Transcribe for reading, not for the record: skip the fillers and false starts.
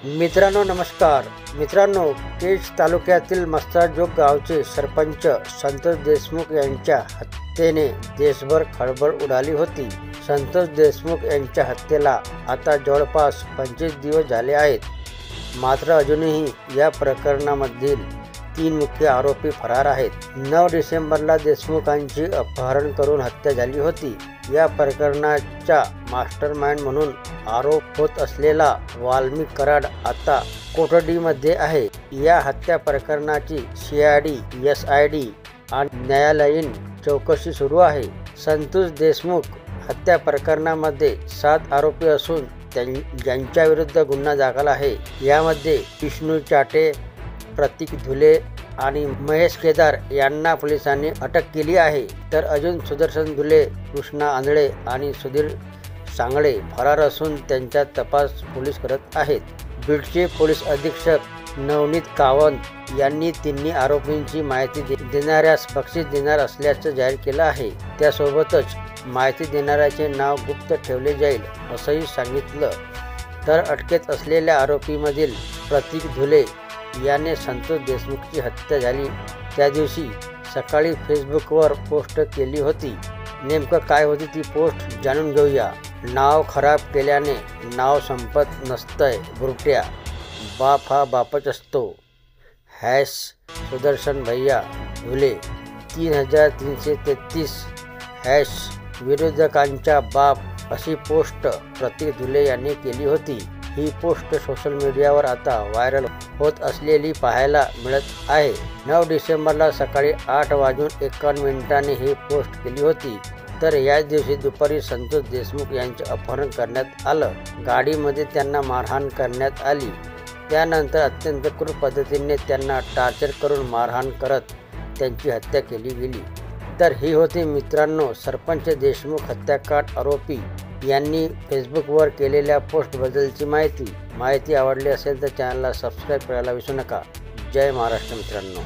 मित्रांनो नमस्कार मित्रांनो, केज तालुक्यातील मस्ताजोग गावचे सरपंच संतोष देशमुख यांच्या हत्येने देशभर खळबळ उडाली होती। संतोष देशमुख यांच्या हत्येला आता जवळपास 25 दिवस झाले आहेत, मात्र अजूनही या प्रकरणामधील 3 मुख्य आरोपी फरार आहेत। 9 डिसेंबरला देशमुखांची अपहरण करून हत्या झाली होती। या प्रकरणाचा मास्टरमाइंड म्हणून आरोप होत असलेला वाल्मिक कराड आता कोठडीमध्ये आहे। या हत्या प्रकरणाची CID, SID आणि न्यायालयीन चौकशी सुरू आहे। संतोष देशमुख हत्या प्रकरणामध्ये 7 आरोपी असून ज्यांच्या विरुद्ध गुन्हा दाखल आहे। यामध्ये विष्णू चाटे, प्रतीक धुले आणि महेश केदार यांना पोलिसांनी अटक केली आहे, तर अजून सुदर्शन धुले, कृष्णा आंधळे आणि सुधीर सांगळे फरार असून त्यांचा तपास पोलीस करत आहेत। बीडचे पोलीस अधीक्षक नवनीत कावंत यांनी तिन्ही आरोपींची माहिती देणाऱ्यास बक्षीस देणार असल्याचं जाहीर केलं आहे। त्यासोबतच माहिती देणाऱ्याचे नाव गुप्त ठेवले जाईल असंही सांगितलं। तर अटकेत असलेल्या आरोपीमधील प्रतीक धुले याने संतोष देशमुखची हत्या झाली त्या दिवशी सकाळी फेसबुकवर पोस्ट केली होती। नेमकं काय होती ती पोस्ट जाणून घेऊया। नाव खराब केल्याने नाव संपत नसतंय बुरट्या, बाप हा बापच असतो। हॅश सुदर्शन भैया धुले 3333 हॅश विरोधकांचा बाप अशी पोस्ट प्रतीक धुले यांनी केली होती। ही पोस्ट सोशल मीडियावर आता व्हायरल होत असलेली पाहायला मिळत आहे। 9 डिसेंबरला सकाळी 8:51 ही पोस्ट केली होती। तर याच दिवशी दुपारी संतोष देशमुख यांचे अपहरण करण्यात आलं। गाडीमध्ये त्यांना मारहाण करण्यात आली। त्यानंतर अत्यंत क्रूर पद्धतीने त्यांना टार्चर करून मारहाण करत त्यांची हत्या केली गेली। तर ही होती मित्रांनो सरपंच देशमुख हत्याकांड आरोपी यांनी फेसबुकवर केलेल्या पोस्टबद्दलची माहिती आवडली असेल तर चॅनलला सबस्क्राईब करायला विसरू नका। जय महाराष्ट्र मित्रांनो।